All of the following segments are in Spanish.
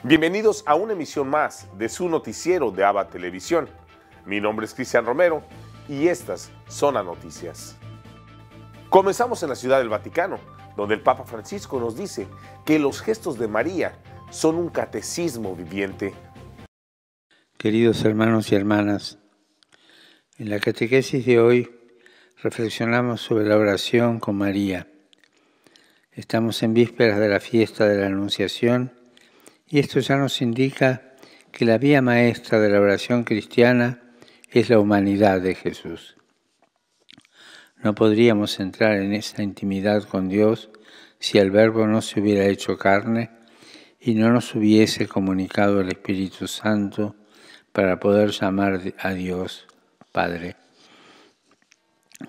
Bienvenidos a una emisión más de su noticiero de ABA Televisión. Mi nombre es Cristian Romero y estas son las noticias. Comenzamos en la Ciudad del Vaticano, donde el Papa Francisco nos dice que los gestos de María son un catecismo viviente. Queridos hermanos y hermanas, en la catequesis de hoy reflexionamos sobre la oración con María. Estamos en vísperas de la fiesta de la Anunciación y esto ya nos indica que la vía maestra de la oración cristiana es la humanidad de Jesús. No podríamos entrar en esa intimidad con Dios si el Verbo no se hubiera hecho carne y no nos hubiese comunicado el Espíritu Santo para poder llamar a Dios Padre.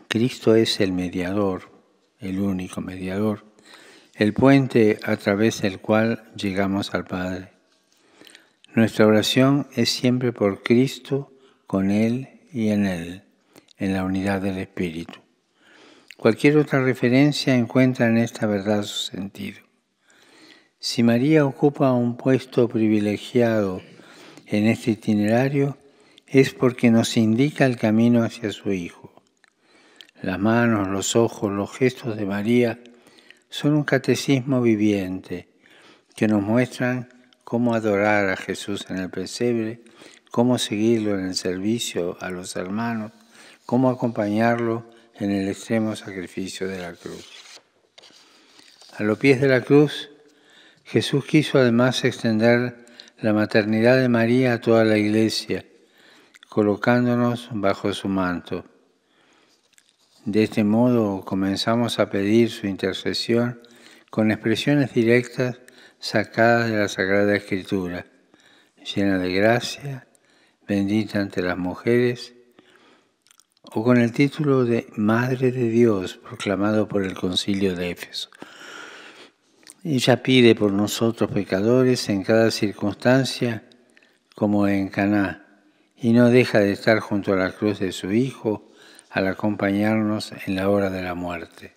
Cristo es el mediador, el único mediador, el puente a través del cual llegamos al Padre. Nuestra oración es siempre por Cristo, con Él y en la unidad del Espíritu. Cualquier otra referencia encuentra en esta verdad su sentido. Si María ocupa un puesto privilegiado en este itinerario, es porque nos indica el camino hacia su Hijo. Las manos, los ojos, los gestos de María son un catecismo viviente que nos muestran cómo adorar a Jesús en el pesebre, cómo seguirlo en el servicio a los hermanos, cómo acompañarlo en el extremo sacrificio de la cruz. A los pies de la cruz, Jesús quiso además extender la maternidad de María a toda la Iglesia, colocándonos bajo su manto. De este modo comenzamos a pedir su intercesión con expresiones directas sacadas de la Sagrada Escritura, llena de gracia, bendita entre las mujeres, o con el título de Madre de Dios, proclamado por el Concilio de Éfeso. Ella pide por nosotros pecadores en cada circunstancia, como en Caná, y no deja de estar junto a la cruz de su Hijo al acompañarnos en la hora de la muerte.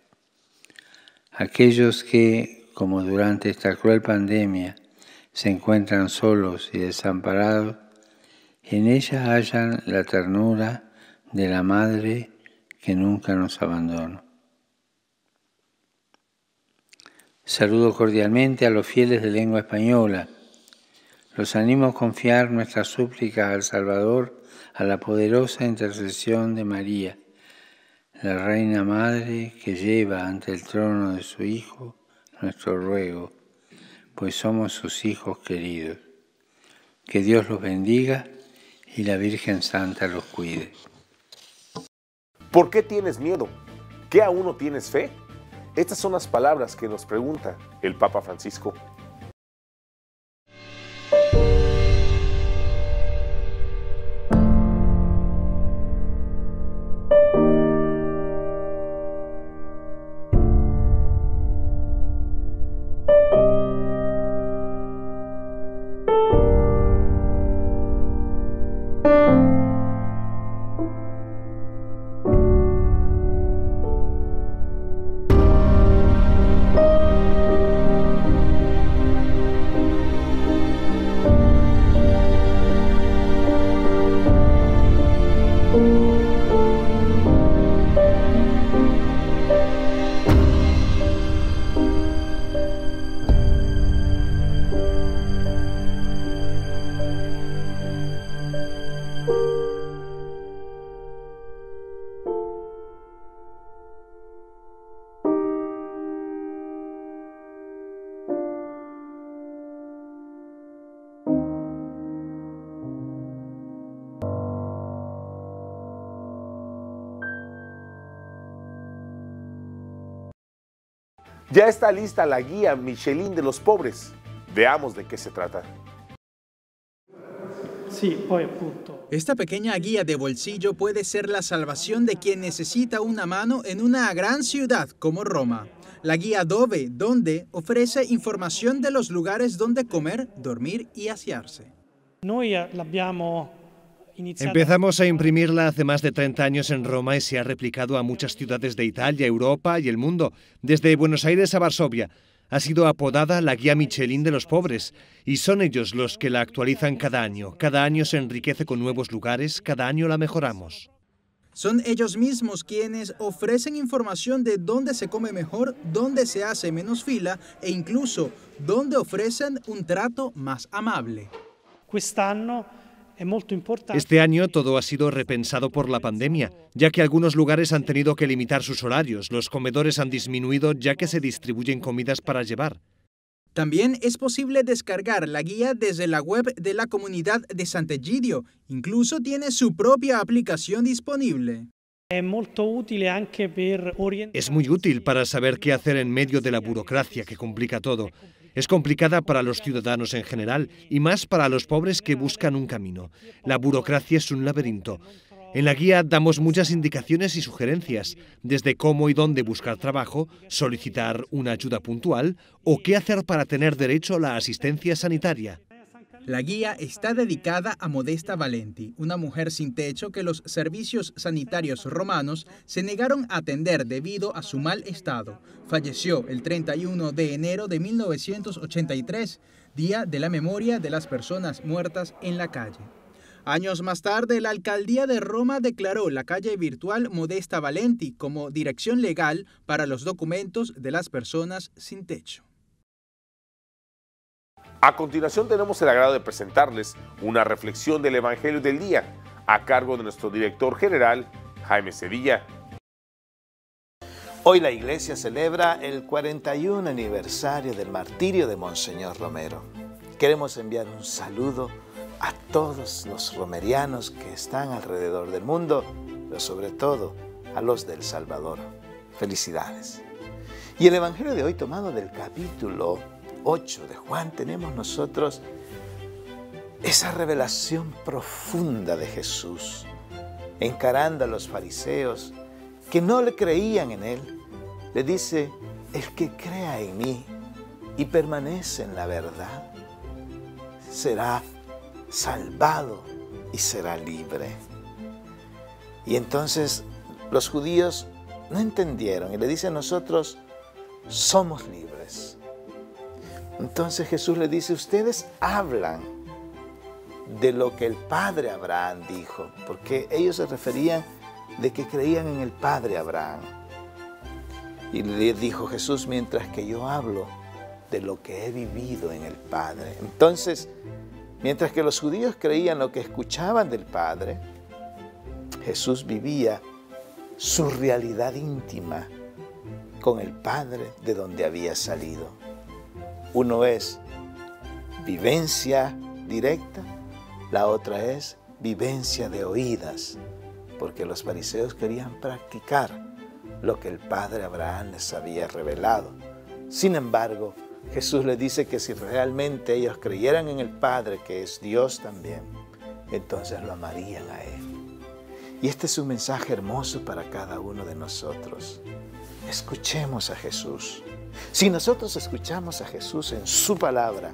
Aquellos que, como durante esta cruel pandemia, se encuentran solos y desamparados, en ella hallan la ternura de la Madre que nunca nos abandona. Saludo cordialmente a los fieles de lengua española. Los animo a confiar nuestra súplica al Salvador, a la poderosa intercesión de María, la Reina Madre que lleva ante el trono de su Hijo nuestro ruego, pues somos sus hijos queridos. Que Dios los bendiga y la Virgen Santa los cuide. ¿Por qué tienes miedo? ¿Qué aún no tienes fe? Estas son las palabras que nos pregunta el Papa Francisco. Ya está lista la guía Michelin de los pobres. Veamos de qué se trata. Esta pequeña guía de bolsillo puede ser la salvación de quien necesita una mano en una gran ciudad como Roma. La guía Dove, donde ofrece información de los lugares donde comer, dormir y asearse. Empezamos a imprimirla hace más de 30 años en Roma y se ha replicado a muchas ciudades de Italia, Europa y el mundo, desde Buenos Aires a Varsovia. Ha sido apodada la guía Michelin de los pobres, y son ellos los que la actualizan cada año. Cada año se enriquece con nuevos lugares, cada año la mejoramos. Son ellos mismos quienes ofrecen información de dónde se come mejor, dónde se hace menos fila e incluso dónde ofrecen un trato más amable. Este año todo ha sido repensado por la pandemia, ya que algunos lugares han tenido que limitar sus horarios, los comedores han disminuido ya que se distribuyen comidas para llevar. También es posible descargar la guía desde la web de la comunidad de Sant'Egidio. Incluso tiene su propia aplicación disponible. Es muy útil para saber qué hacer en medio de la burocracia que complica todo. Es complicada para los ciudadanos en general y más para los pobres que buscan un camino. La burocracia es un laberinto. En la guía damos muchas indicaciones y sugerencias, desde cómo y dónde buscar trabajo, solicitar una ayuda puntual o qué hacer para tener derecho a la asistencia sanitaria. La guía está dedicada a Modesta Valenti, una mujer sin techo que los servicios sanitarios romanos se negaron a atender debido a su mal estado. Falleció el 31 de enero de 1983, Día de la Memoria de las Personas Muertas en la Calle. Años más tarde, la alcaldía de Roma declaró la calle virtual Modesta Valenti como dirección legal para los documentos de las personas sin techo. A continuación tenemos el agrado de presentarles una reflexión del Evangelio del Día a cargo de nuestro director general, Jaime Sevilla. Hoy la Iglesia celebra el 41 aniversario del martirio de Monseñor Romero. Queremos enviar un saludo a todos los romerianos que están alrededor del mundo, pero sobre todo a los de El Salvador. Felicidades. Y el Evangelio de hoy, tomado del capítulo 8 de Juan, tenemos nosotros esa revelación profunda de Jesús, encarando a los fariseos que no le creían en Él. Le dice: el que crea en mí y permanece en la verdad, será salvado y será libre. Y entonces los judíos no entendieron y le dicen: nosotros somos libres. Entonces Jesús le dice: ustedes hablan de lo que el padre Abraham dijo, porque ellos se referían de que creían en el padre Abraham. Y le dijo Jesús: mientras que yo hablo de lo que he vivido en el Padre. Entonces, mientras que los judíos creían lo que escuchaban del Padre, Jesús vivía su realidad íntima con el Padre de donde había salido. Uno es vivencia directa, la otra es vivencia de oídas, porque los fariseos querían practicar lo que el padre Abraham les había revelado. Sin embargo, Jesús les dice que si realmente ellos creyeran en el Padre, que es Dios también, entonces lo amarían a Él. Y este es un mensaje hermoso para cada uno de nosotros. Escuchemos a Jesús. Si nosotros escuchamos a Jesús en su palabra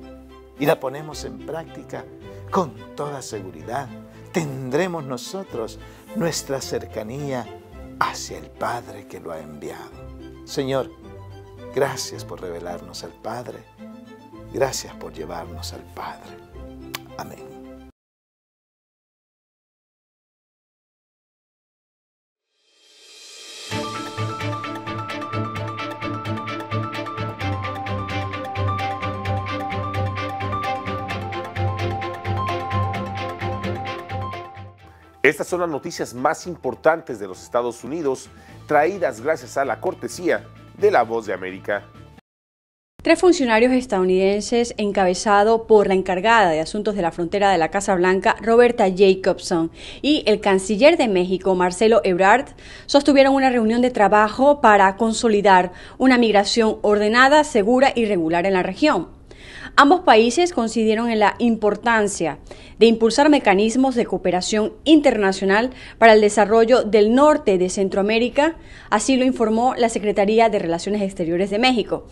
y la ponemos en práctica, con toda seguridad tendremos nosotros nuestra cercanía hacia el Padre que lo ha enviado. Señor, gracias por revelarnos al Padre. Gracias por llevarnos al Padre. Amén. Estas son las noticias más importantes de los Estados Unidos, traídas gracias a la cortesía de La Voz de América. 3 funcionarios estadounidenses, encabezado por la encargada de Asuntos de la Frontera de la Casa Blanca, Roberta Jacobson, y el canciller de México, Marcelo Ebrard, sostuvieron una reunión de trabajo para consolidar una migración ordenada, segura y regular en la región. Ambos países coincidieron en la importancia de impulsar mecanismos de cooperación internacional para el desarrollo del norte de Centroamérica, así lo informó la Secretaría de Relaciones Exteriores de México.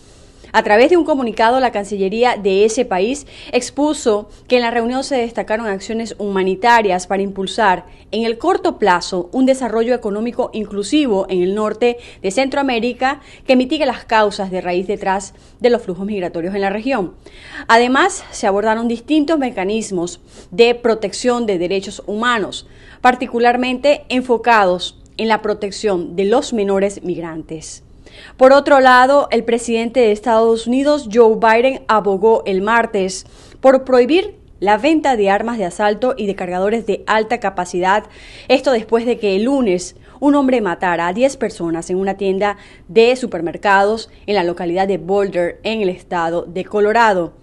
A través de un comunicado, la Cancillería de ese país expuso que en la reunión se destacaron acciones humanitarias para impulsar en el corto plazo un desarrollo económico inclusivo en el norte de Centroamérica que mitigue las causas de raíz detrás de los flujos migratorios en la región. Además, se abordaron distintos mecanismos de protección de derechos humanos, particularmente enfocados en la protección de los menores migrantes. Por otro lado, el presidente de Estados Unidos, Joe Biden, abogó el martes por prohibir la venta de armas de asalto y de cargadores de alta capacidad, esto después de que el lunes un hombre matara a 10 personas en una tienda de supermercados en la localidad de Boulder, en el estado de Colorado.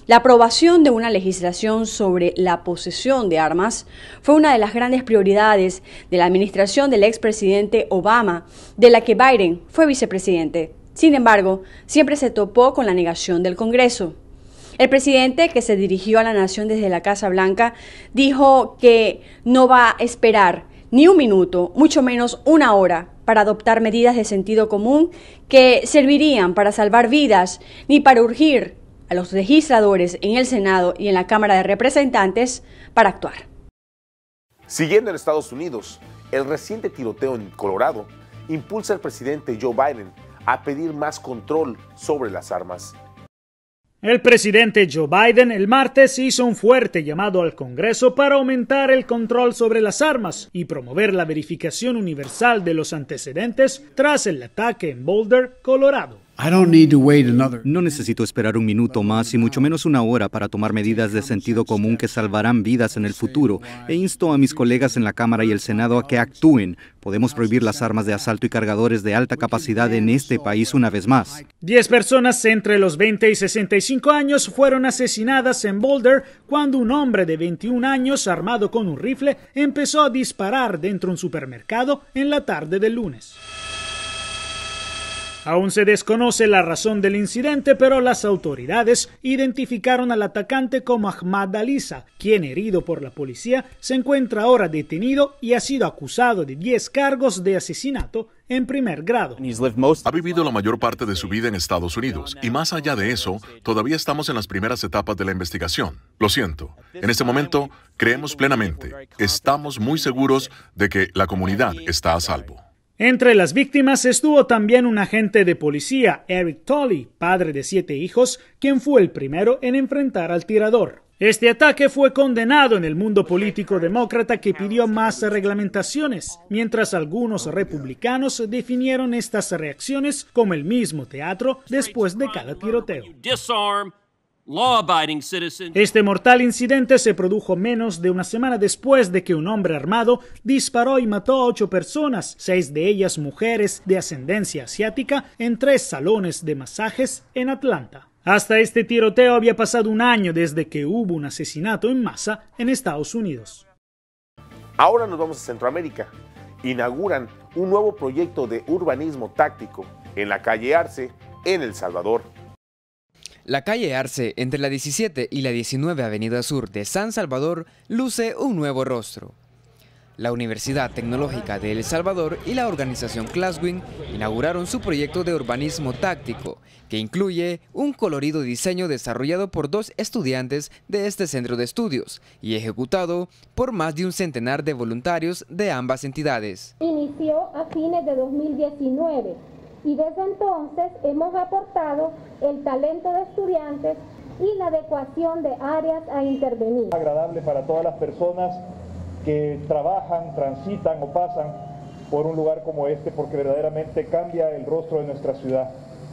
La aprobación de una legislación sobre la posesión de armas fue una de las grandes prioridades de la administración del expresidente Obama, de la que Biden fue vicepresidente. Sin embargo, siempre se topó con la negación del Congreso. El presidente, que se dirigió a la nación desde la Casa Blanca, dijo que no va a esperar ni un minuto, mucho menos una hora, para adoptar medidas de sentido común que servirían para salvar vidas, ni para urgir a los legisladores en el Senado y en la Cámara de Representantes para actuar. Siguiendo en Estados Unidos, el reciente tiroteo en Colorado impulsa al presidente Joe Biden a pedir más control sobre las armas. El presidente Joe Biden el martes hizo un fuerte llamado al Congreso para aumentar el control sobre las armas y promover la verificación universal de los antecedentes tras el ataque en Boulder, Colorado. No necesito esperar un minuto más y mucho menos una hora para tomar medidas de sentido común que salvarán vidas en el futuro, e insto a mis colegas en la Cámara y el Senado a que actúen. Podemos prohibir las armas de asalto y cargadores de alta capacidad en este país una vez más. 10 personas entre los 20 y 65 años fueron asesinadas en Boulder cuando un hombre de 21 años armado con un rifle empezó a disparar dentro de un supermercado en la tarde del lunes. Aún se desconoce la razón del incidente, pero las autoridades identificaron al atacante como Ahmad Alisa, quien, herido por la policía, se encuentra ahora detenido y ha sido acusado de 10 cargos de asesinato en primer grado. Ha vivido la mayor parte de su vida en Estados Unidos y más allá de eso, todavía estamos en las primeras etapas de la investigación. Lo siento, en este momento creemos plenamente, estamos muy seguros de que la comunidad está a salvo. Entre las víctimas estuvo también un agente de policía, Eric Tolley, padre de 7 hijos, quien fue el primero en enfrentar al tirador. Este ataque fue condenado en el mundo político demócrata, que pidió más reglamentaciones, mientras algunos republicanos definieron estas reacciones como el mismo teatro después de cada tiroteo. Este mortal incidente se produjo menos de una semana después de que un hombre armado disparó y mató a 8 personas, 6 de ellas mujeres de ascendencia asiática, en 3 salones de masajes en Atlanta. Hasta este tiroteo había pasado un año desde que hubo un asesinato en masa en Estados Unidos. Ahora nos vamos a Centroamérica. Inauguran un nuevo proyecto de urbanismo táctico en la calle Arce, en El Salvador. La calle Arce, entre la 17 y la 19 Avenida Sur de San Salvador, luce un nuevo rostro. La Universidad Tecnológica de El Salvador y la organización Classwing inauguraron su proyecto de urbanismo táctico, que incluye un colorido diseño desarrollado por 2 estudiantes de este centro de estudios y ejecutado por más de un centenar de voluntarios de ambas entidades. Inició a fines de 2019. Y desde entonces hemos aportado el talento de estudiantes y la adecuación de áreas a intervenir. Agradable para todas las personas que trabajan, transitan o pasan por un lugar como este, porque verdaderamente cambia el rostro de nuestra ciudad.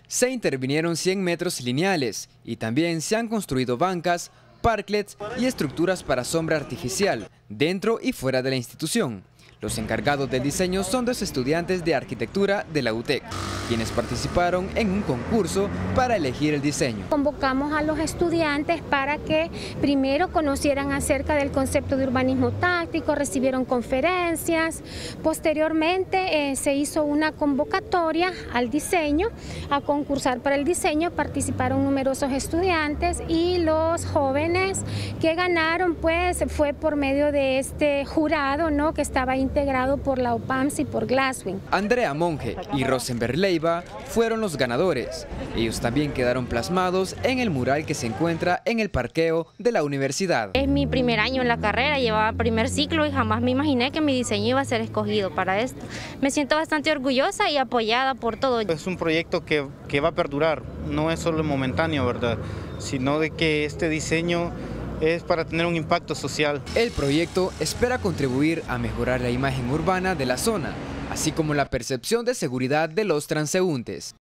Se intervinieron 100 metros lineales y también se han construido bancas, parklets y estructuras para sombra artificial dentro y fuera de la institución. Los encargados del diseño son 2 estudiantes de arquitectura de la UTEC, quienes participaron en un concurso para elegir el diseño. Convocamos a los estudiantes para que primero conocieran acerca del concepto de urbanismo táctico, recibieron conferencias, posteriormente se hizo una convocatoria al diseño, a concursar para el diseño, participaron numerosos estudiantes y los jóvenes que ganaron pues fue por medio de este jurado, ¿no?, que estaba integrado por la OPAMS y por Glasswing. Andrea Monge y Rosenberg Leiva fueron los ganadores. Ellos también quedaron plasmados en el mural que se encuentra en el parqueo de la universidad. Es mi primer año en la carrera, llevaba primer ciclo y jamás me imaginé que mi diseño iba a ser escogido para esto. Me siento bastante orgullosa y apoyada por todo. Es un proyecto que va a perdurar, no es solo momentáneo, ¿verdad? Sino de que este diseño es para tener un impacto social. El proyecto espera contribuir a mejorar la imagen urbana de la zona, así como la percepción de seguridad de los transeúntes.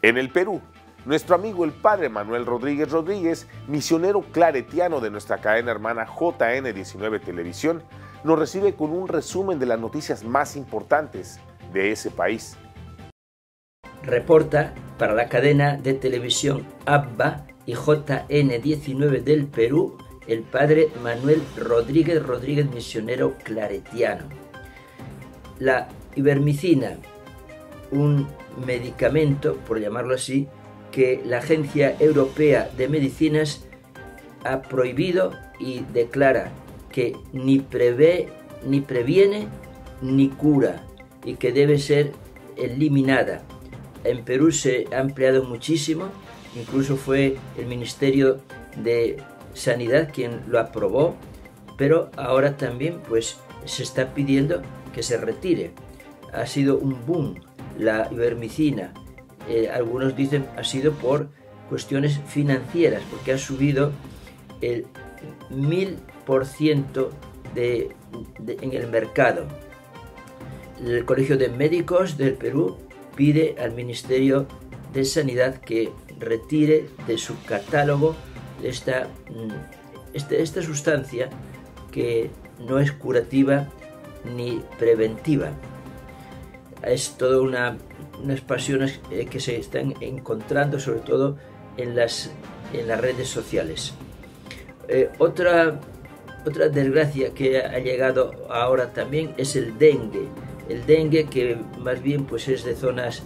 En el Perú, nuestro amigo el padre Manuel Rodríguez Rodríguez, misionero claretiano de nuestra cadena hermana JN19 Televisión, nos recibe con un resumen de las noticias más importantes de ese país. Reporta para la cadena de televisión ABBA y JN19 del Perú, el padre Manuel Rodríguez Rodríguez, misionero claretiano. La ivermectina, un medicamento, por llamarlo así, que la Agencia Europea de Medicinas ha prohibido y declara que ni previene ni cura y que debe ser eliminada. En Perú se ha empleado muchísimo, incluso fue el Ministerio de Sanidad quien lo aprobó, pero ahora también pues se está pidiendo que se retire. Ha sido un boom la ivermectina. Algunos dicen ha sido por cuestiones financieras, porque ha subido el 1000% en el mercado. El Colegio de Médicos del Perú pide al Ministerio de Sanidad que retire de su catálogo esta sustancia que no es curativa ni preventiva. Es toda unas pasiones que se están encontrando sobre todo en las redes sociales. Otra desgracia que ha llegado ahora también es el dengue. El dengue, que más bien pues es de zonas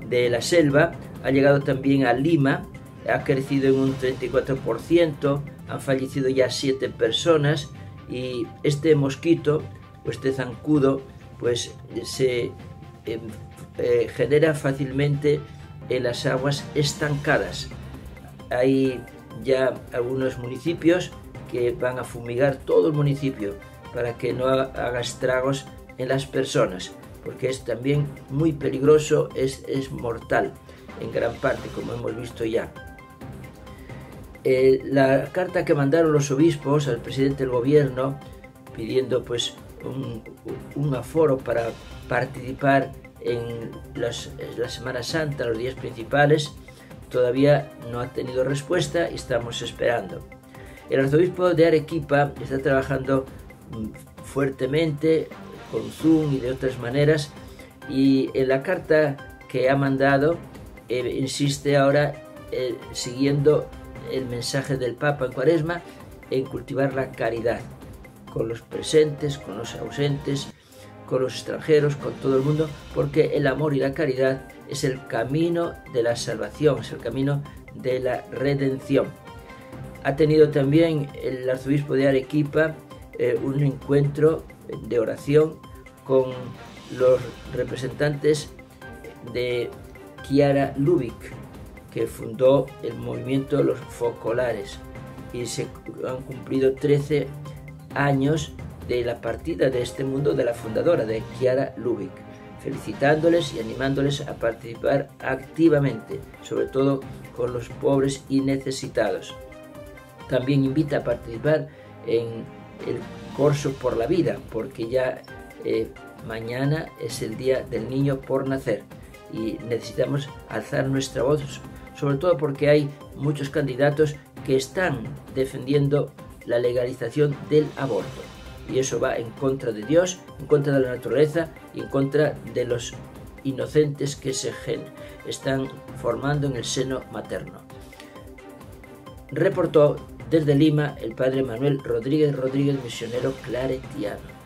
de la selva, ha llegado también a Lima, ha crecido en un 34%, han fallecido ya 7 personas y este mosquito o este zancudo pues se genera fácilmente en las aguas estancadas. Hay ya algunos municipios que van a fumigar todo el municipio para que no haga estragos en las personas, porque es también muy peligroso, es mortal en gran parte, como hemos visto ya. La carta que mandaron los obispos al presidente del gobierno pidiendo pues un aforo para participar en la Semana Santa, los días principales, todavía no ha tenido respuesta y estamos esperando. El arzobispo de Arequipa está trabajando fuertemente con Zoom y de otras maneras, y en la carta que ha mandado insiste ahora, siguiendo el mensaje del Papa en Cuaresma, en cultivar la caridad con los presentes, con los ausentes, con los extranjeros, con todo el mundo, porque el amor y la caridad es el camino de la salvación, es el camino de la redención. Ha tenido también el arzobispo de Arequipa un encuentro de oración con los representantes de Chiara Lubich, que fundó el movimiento Los Focolares, y se han cumplido 13 años de la partida de este mundo de la fundadora, de Chiara Lubich, felicitándoles y animándoles a participar activamente, sobre todo con los pobres y necesitados. También invita a participar en el Corso por la Vida, porque ya mañana es el Día del Niño por Nacer y necesitamos alzar nuestra voz, sobre todo porque hay muchos candidatos que están defendiendo la legalización del aborto, y eso va en contra de Dios, en contra de la naturaleza y en contra de los inocentes que se están formando en el seno materno. Reportó desde Lima el padre Manuel Rodríguez Rodríguez, misionero claretiano.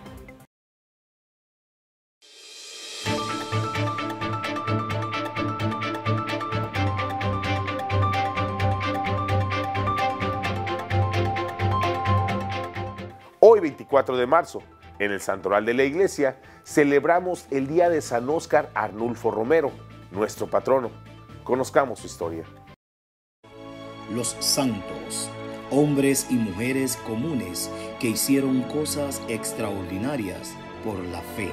Hoy, 24 de marzo, En el santoral de la iglesia celebramos el día de San Óscar Arnulfo Romero, nuestro patrono. Conozcamos su historia. Los santos, hombres y mujeres comunes que hicieron cosas extraordinarias por la fe.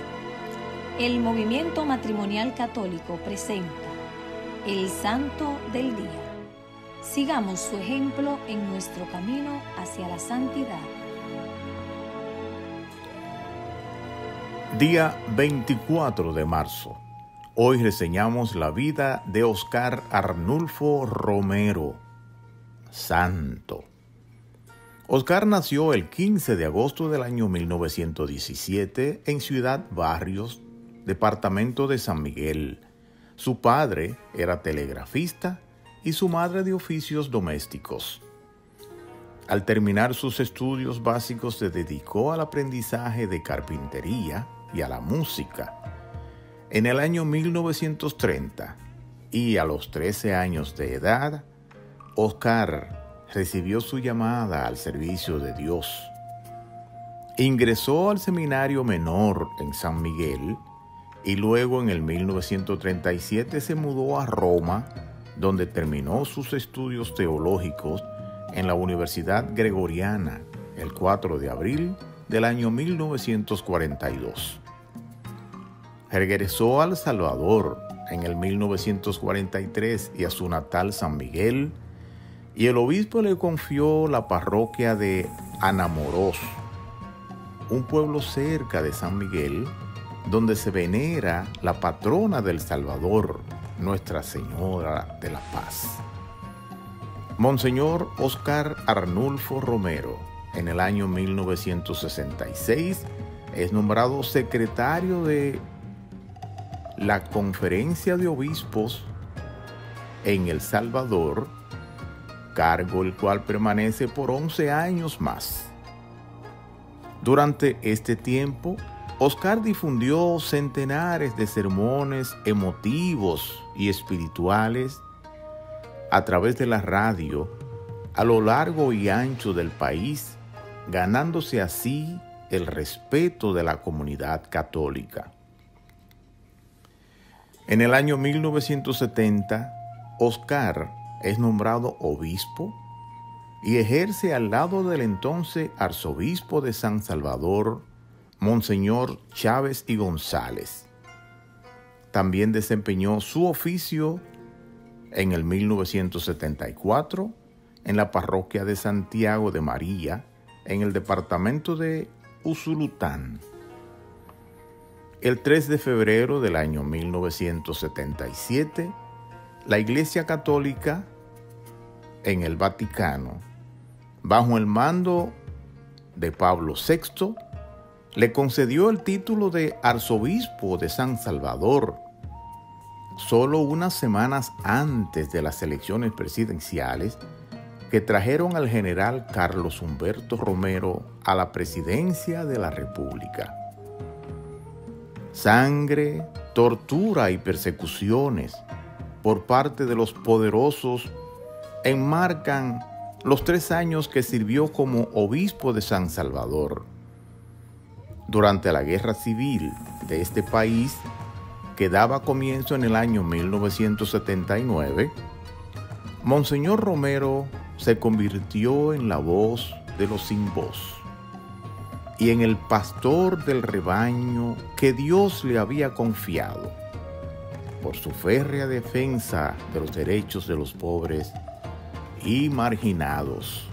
El movimiento matrimonial católico presenta el Santo del Día. Sigamos su ejemplo en nuestro camino hacia la santidad. Día 24 de marzo. Hoy reseñamos la vida de Óscar Arnulfo Romero, santo. Óscar nació el 15 de agosto del año 1917 en Ciudad Barrios, departamento de San Miguel. Su padre era telegrafista y su madre de oficios domésticos. Al terminar sus estudios básicos se dedicó al aprendizaje de carpintería y a la música. En el año 1930 y a los 13 años de edad, Óscar recibió su llamada al servicio de Dios. Ingresó al seminario menor en San Miguel y luego en el 1937 se mudó a Roma, donde terminó sus estudios teológicos en la Universidad Gregoriana el 4 de abril del año 1942. Regresó a El Salvador en el 1943 y a su natal San Miguel, y el obispo le confió la parroquia de Anamorós, un pueblo cerca de San Miguel, donde se venera la patrona del Salvador, Nuestra Señora de la Paz. Monseñor Óscar Arnulfo Romero, en el año 1966, es nombrado secretario de la Conferencia de Obispos en El Salvador, cargo el cual permanece por 11 años más. Durante este tiempo, Óscar difundió centenares de sermones emotivos y espirituales a través de la radio a lo largo y ancho del país, ganándose así el respeto de la comunidad católica. En el año 1970, Óscar es nombrado obispo y ejerce al lado del entonces arzobispo de San Salvador, Monseñor Chávez y González. También desempeñó su oficio en el 1974 en la parroquia de Santiago de María, en el departamento de Usulután. El 3 de febrero del año 1977, la Iglesia Católica en el Vaticano, bajo el mando de Pablo VI, le concedió el título de arzobispo de San Salvador, solo unas semanas antes de las elecciones presidenciales que trajeron al general Carlos Humberto Romero a la presidencia de la República. Sangre, tortura y persecuciones por parte de los poderosos enmarcan los 3 años que sirvió como obispo de San Salvador. Durante la guerra civil de este país, que daba comienzo en el año 1979, Monseñor Romero se convirtió en la voz de los sin voz y en el pastor del rebaño que Dios le había confiado, por su férrea defensa de los derechos de los pobres y marginados.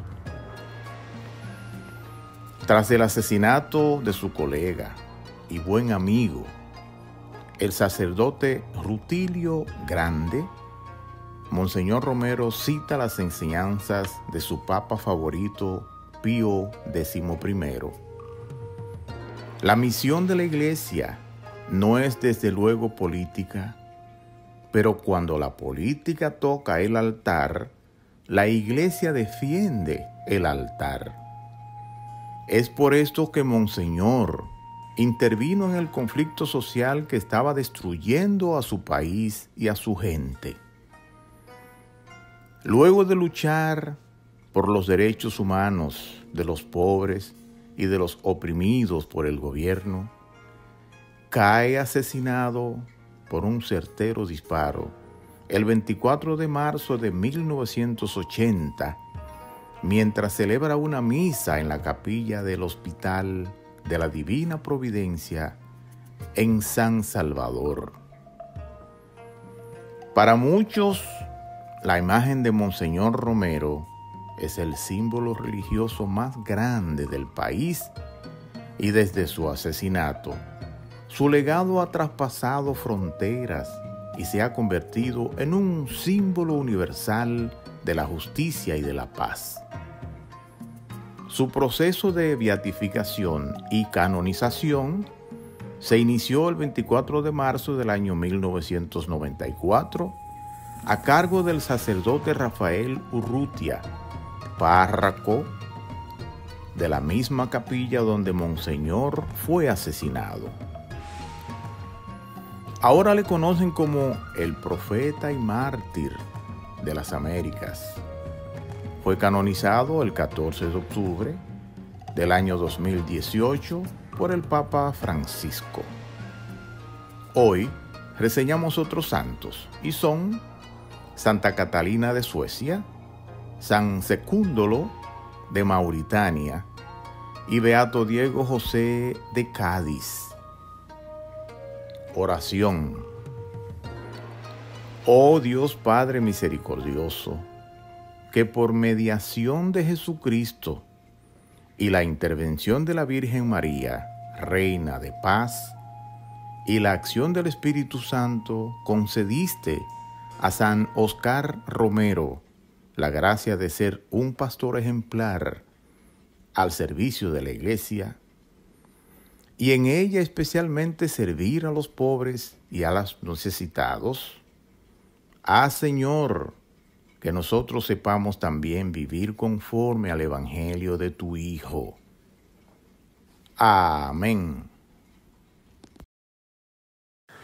Tras el asesinato de su colega y buen amigo, el sacerdote Rutilio Grande, Monseñor Romero cita las enseñanzas de su papa favorito, Pío XI. La misión de la Iglesia no es desde luego política, pero cuando la política toca el altar, la Iglesia defiende el altar. Es por esto que Monseñor intervino en el conflicto social que estaba destruyendo a su país y a su gente. Luego de luchar por los derechos humanos de los pobres y de los oprimidos por el gobierno, cae asesinado por un certero disparo el 24 de marzo de 1980, mientras celebra una misa en la capilla del Hospital de la Divina Providencia en San Salvador. Para muchos, la imagen de Monseñor Romero es el símbolo religioso más grande del país y desde su asesinato, su legado ha traspasado fronteras y se ha convertido en un símbolo universal de la justicia y de la paz. Su proceso de beatificación y canonización se inició el 24 de marzo del año 1994 a cargo del sacerdote Rafael Urrutia, párroco de la misma capilla donde Monseñor fue asesinado. Ahora le conocen como el profeta y mártir de las Américas. Fue canonizado el 14 de octubre del año 2018 por el Papa Francisco. Hoy reseñamos otros santos y son Santa Catalina de Suecia, San Secúndolo de Mauritania y Beato Diego José de Cádiz. Oración. Oh Dios Padre misericordioso, que por mediación de Jesucristo y la intervención de la Virgen María, Reina de Paz, y la acción del Espíritu Santo, concediste a San Oscar Romero la gracia de ser un pastor ejemplar al servicio de la Iglesia, y en ella especialmente servir a los pobres y a los necesitados. Haz, Señor, que nosotros sepamos también vivir conforme al Evangelio de tu Hijo. Amén.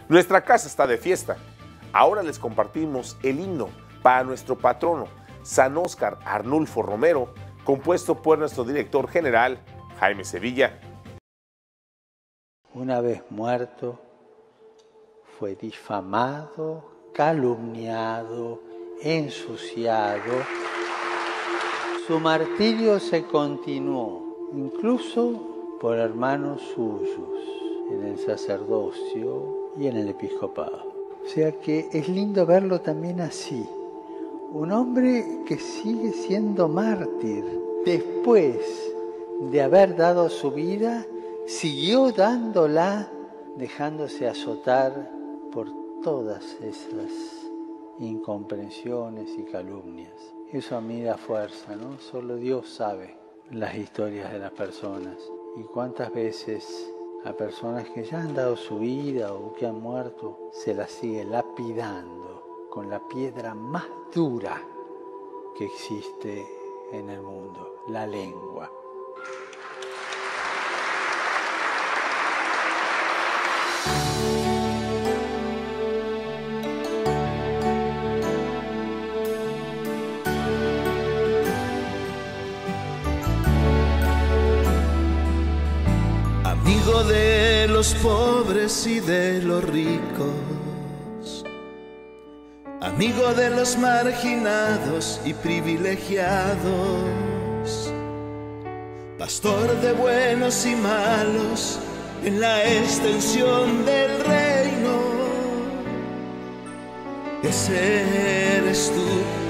Nuestra casa está de fiesta. Ahora les compartimos el himno para nuestro patrono, San Óscar Arnulfo Romero, compuesto por nuestro director general, Jaime Sevilla. Una vez muerto, fue difamado, calumniado, ensuciado. Su martirio se continuó, incluso por hermanos suyos, en el sacerdocio y en el episcopado. O sea que es lindo verlo también así. Un hombre que sigue siendo mártir. Después de haber dado su vida, siguió dándola, dejándose azotar por todas esas incomprensiones y calumnias. Eso a mí da fuerza, ¿no? Solo Dios sabe las historias de las personas. Y cuántas veces a personas que ya han dado su vida o que han muerto, se las sigue lapidando con la piedra más dura que existe en el mundo, la lengua. Amigo de los pobres y de los ricos, amigo de los marginados y privilegiados, pastor de buenos y malos en la extensión del reino. Ese eres tú,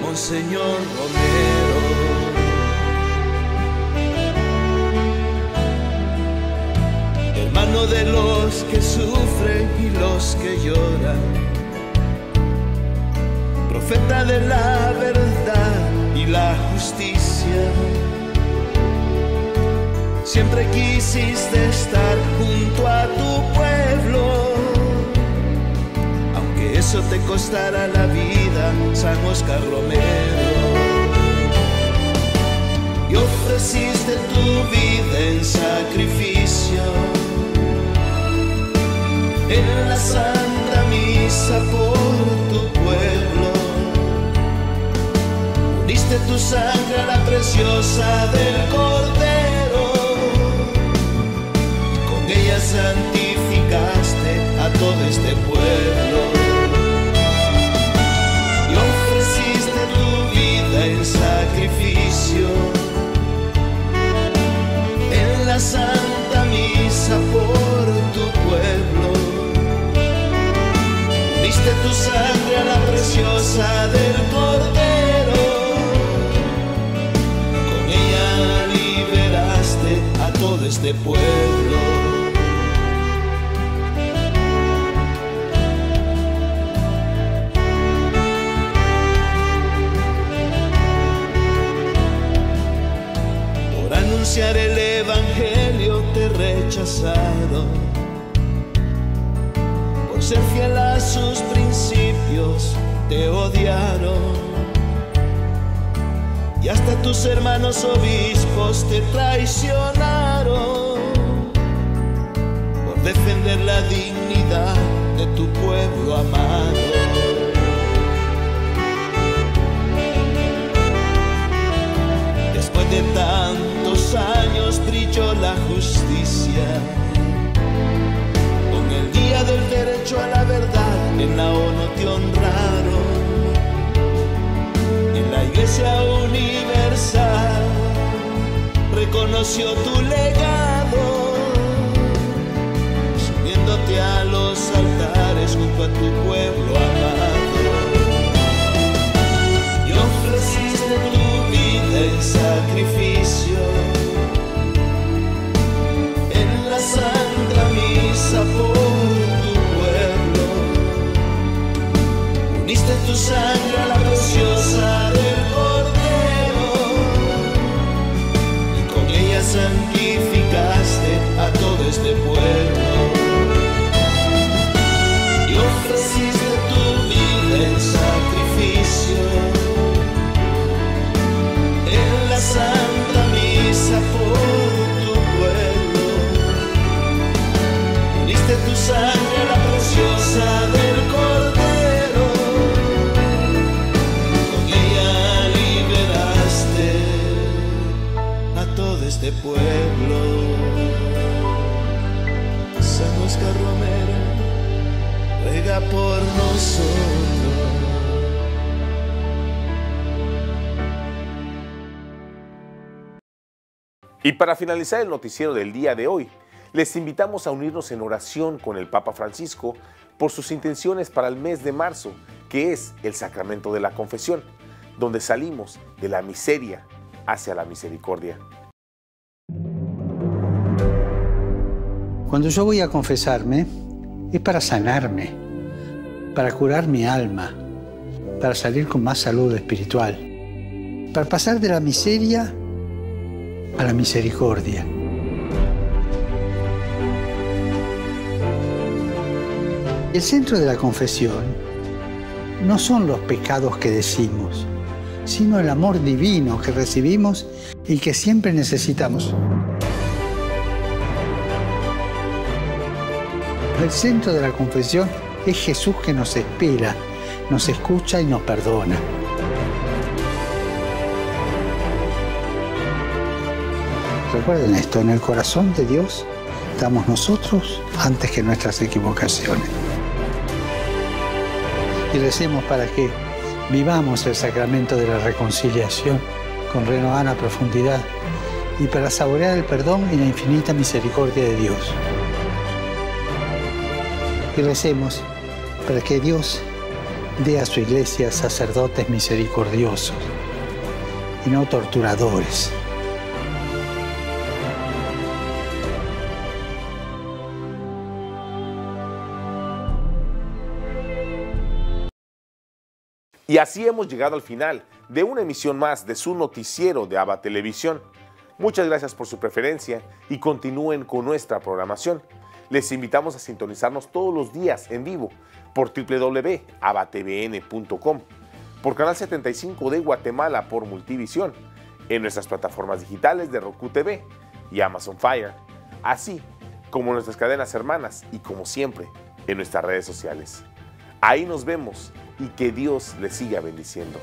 Monseñor Romero. Hermano de los que sufren y los que lloran, profeta de la verdad y la justicia. Siempre quisiste estar junto a tu pueblo, aunque eso te costara la vida, San Óscar Romero. Y ofreciste tu vida en sacrificio en la Santa Misa por tu pueblo. Uniste tu sangre a la preciosa del Cordero santificaste a todo este pueblo y ofreciste tu vida en sacrificio en la Santa Misa por tu pueblo. Diste tu sangre a la preciosa del Cordero, con ella liberaste a todo este pueblo. Por anunciar el Evangelio te rechazaron, por ser fiel a sus principios te odiaron, y hasta tus hermanos obispos te traicionaron por defender la dignidad de tu pueblo amado. Después de tantos años brilló la justicia, con el día del derecho a la verdad en la ONU te honraron, en la Iglesia Universal reconoció tu legado, subiéndote a los altares junto a tu pueblo amado, y ofreciste tu vida en sacrificio en la Santa Misa por tu pueblo. Uniste tu sangre a la preciosa del Cordero y con ella santificaste a todo este pueblo, y ofreciste tu vida en sacrificio en la Santa Misa por tu pueblo. Uniste tu sangre a la preciosa del Cordero, con ella liberaste a todo este pueblo. San Óscar Romero, ruega por nosotros. Y para finalizar el noticiero del día de hoy, les invitamos a unirnos en oración con el Papa Francisco por sus intenciones para el mes de marzo, que es el sacramento de la confesión, donde salimos de la miseria hacia la misericordia. Cuando yo voy a confesarme, es para sanarme, para curar mi alma, para salir con más salud espiritual, para pasar de la miseria a la misericordia. El centro de la confesión no son los pecados que decimos, sino el amor divino que recibimos y que siempre necesitamos. El centro de la confesión es Jesús, que nos espera, nos escucha y nos perdona. Recuerden esto, en el corazón de Dios estamos nosotros antes que nuestras equivocaciones. Y recemos para que vivamos el sacramento de la reconciliación con renovada profundidad y para saborear el perdón y la infinita misericordia de Dios. Y recemos para que Dios dé a su iglesia sacerdotes misericordiosos y no torturadores. Y así hemos llegado al final de una emisión más de su noticiero de ABA Televisión. Muchas gracias por su preferencia y continúen con nuestra programación. Les invitamos a sintonizarnos todos los días en vivo por www.abatvn.com, por Canal 75 de Guatemala por Multivisión, en nuestras plataformas digitales de Roku TV y Amazon Fire, así como nuestras cadenas hermanas y, como siempre, en nuestras redes sociales. Ahí nos vemos y que Dios les siga bendiciendo.